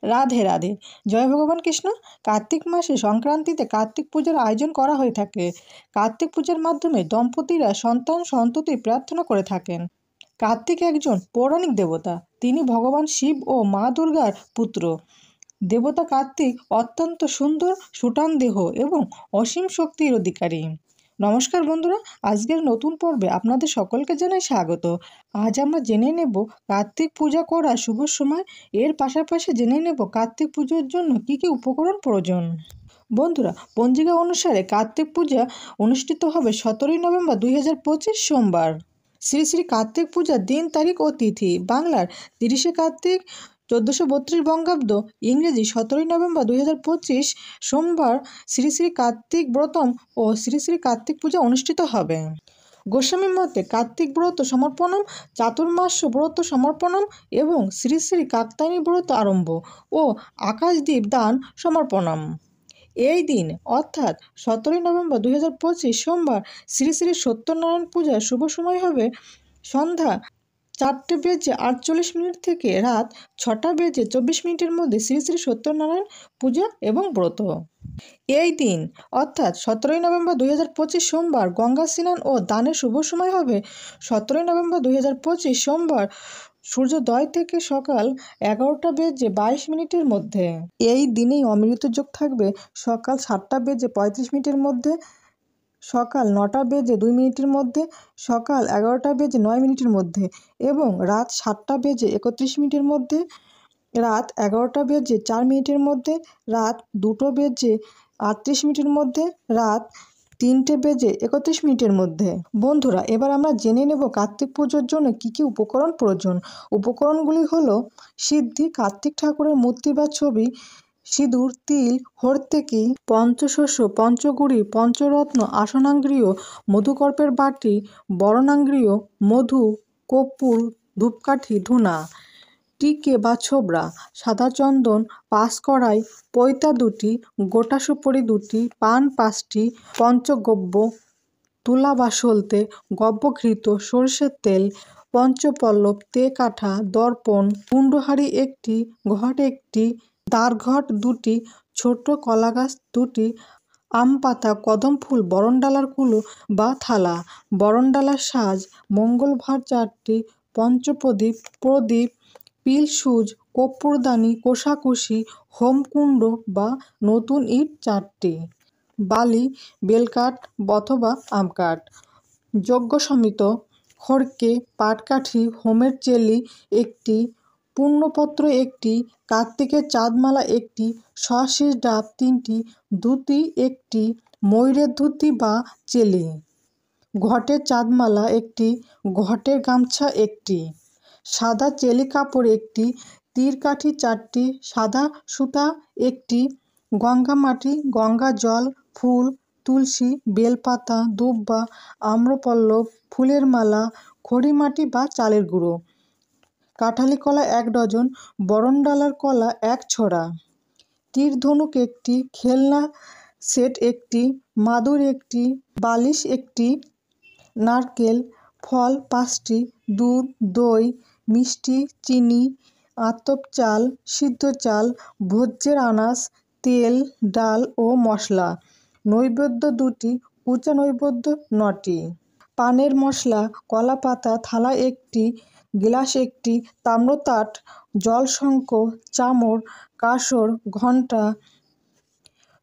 রাধে রাধে। জয় ভগবান কৃষ্ণ। কার্তিক মাসে সংক্রান্তিতে কার্তিক পূজার আয়োজন করা হয়ে থাকে। কার্তিক পূজার মাধ্যমে দম্পতিরা সন্তান সন্ততি প্রার্থনা করে থাকেন। কার্তিক একজন পৌরাণিক দেবতা। তিনি ভগবান শিব ও মা দুর্গার পুত্র। দেবতা কার্তিক অত্যন্ত সুন্দর, সুঠাম দেহ এবং অসীম শক্তির অধিকারী। নমস্কার বন্ধুরা, আজকের নতুন পর্বে আপনাদের সকলকে জানাই স্বাগত। আজ আমরা জেনে নেব কার্তিক পূজা করার শুভ সময়, এর পাশাপাশি জেনে নেব কার্তিক পুজোর জন্য কী কী উপকরণ প্রয়োজন। বন্ধুরা, পঞ্জিকা অনুসারে কার্তিক পূজা অনুষ্ঠিত হবে 17ই নভেম্বর 2025 সোমবার। শ্রী শ্রী কার্তিক পূজার দিন, তারিখ ও তিথি: বাংলার 30শে কার্তিক 1432 বঙ্গাব্দ, ইংরেজি 17ই নভেম্বর 2025 সোমবার শ্রী শ্রী কার্তিক ব্রতম ও শ্রী শ্রী কার্তিক পূজা অনুষ্ঠিত হবে। গোস্বামী মতে কার্তিক ব্রত সমর্পণম, চাতুর্মাস্য ব্রত সমর্পণম এবং শ্রী শ্রী কাত্যায়নী ব্রত আরম্ভ ও আকাশদ্বীপ দান সমর্পণম। এই দিন অর্থাৎ 17ই নভেম্বর 2025 সোমবার শ্রী শ্রী সত্যনারায়ণ পূজার শুভ সময় হবে সন্ধ্যা 4:48 থেকে রাত 6:24 মধ্যে শ্রী শ্রী সত্যনারায়ণ পূজা এবং ব্রত। এই দিন অর্থাৎ 17ই নভেম্বর 2025 সোমবার গঙ্গা স্নান ও দানের শুভ সময় হবে 17ই নভেম্বর 2025 সোমবার সূর্যোদয় থেকে সকাল 11:22 মধ্যে। এই দিনেই অমৃত যোগ থাকবে সকাল 7:35 মধ্যে, সকাল 9:02 মধ্যে, সকাল 11:09 মধ্যে এবং রাত 7:31 মধ্যে, রাত 11:04 মধ্যে, রাত 2:38 মধ্যে, রাত 3:31 মধ্যে। বন্ধুরা, এবার আমরা জেনে নেব কার্তিক পুজোর জন্য কী কী উপকরণ প্রয়োজন। উপকরণগুলি হলো সিদ্ধি, কার্তিক ঠাকুরের মূর্তি বা ছবি, সিঁদুর, তিল, হর্তেকি, পঞ্চশস্য, পঞ্চগুড়ি, পঞ্চরত্ন, আসনাঙ্গীয়, মধুকর্পের বাটি, বরণাঙ্গীয়, মধু, কর্পূর, ধূপকাঠি, ধূনা, টিকে বা ছোবড়া, সাদা চন্দন, 5 কড়াই, পৈতা 2টি, গোটা সুপারি 2টি, পান 5টি, পঞ্চগব্য, তুলা বা সলতে, গব্যঘৃত, সরষের তেল, পঞ্চপল্লব, তেকাঠা, দর্পণ, কুণ্ডহারি 1টি, ঘট 1টি, দ্বারঘট 2টি, ছোট কলাগাছ 2টি, আম পাতা, কদম ফুল, বরণডালার কুলো বা থালা, বরণডালার সাজ, মঙ্গল ভাঁড় 4টি, পঞ্চপ্রদীপ, প্রদীপ, পিল সুজ, কর্পূরদানি, কোষাকুষি, হোমকুণ্ড বা নতুন ইট 4টি, বালি, বেলকাঠ অথবা আমকাঠ, যজ্ঞ সমিত, খড়কে, পাটকাঠি, হোমের চেলি 1টি, পূর্ণপত্র 1টি, কার্তিকের চাঁদমালা 1টি, সশীষ ডাব 3টি, ধুতি 1টি, ময়ূরের ধুতি বা চেলি, ঘটের চাঁদমালা 1টি, ঘটের গামছা 1টি, সাদা চেলি কাপড় 1টি, তীরকাঠি 4টি, সাদা সুতা 1টি, গঙ্গা মাটি, গঙ্গা জল, ফুল, তুলসী, বেলপাতা, দুব্বা, আম্রপল্লব, ফুলের মালা, খড়িমাটি বা চালের গুঁড়ো, কাঁঠালি কলা 1 ডজন, বরণডালার কলা 1 ছড়া, তীর ধনুক 1টি, খেলনা সেট 1টি, মাদুর 1টি, বালিশ 1টি, নারকেল, ফল 5টি, দুধ, দই, মিষ্টি, চিনি, আতপ চাল, সিদ্ধ চাল, ভোজ্যের আনাজ, তেল, ডাল ও মশলা, নৈবেদ্য 2টি, কুচা নৈবেদ্য 9টি, পানের মশলা, কলা পাতা, থালা 1টি, গ্লাস 1টি, তাম্রতাট, জলশঙ্খ, চামর, কাসর, ঘণ্টা,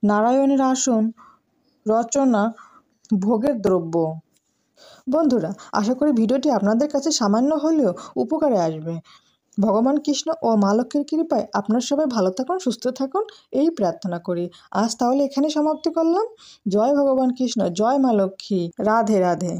নারায়ণের আসন, রচনা, ভোগের দ্রব্য। বন্ধুরা, আশা করি ভিডিওটি আপনাদের কাছে সামান্য হলেও উপকারে আসবে। ভগবান কৃষ্ণ ও মা লক্ষ্মীর কৃপায় আপনারা সবাই ভালো থাকুন, সুস্থ থাকুন, এই প্রার্থনা করি। আজ তাহলে এখানে সমাপ্তি করলাম। জয় ভগবান কৃষ্ণ, জয় মা লক্ষ্মী, রাধে রাধে।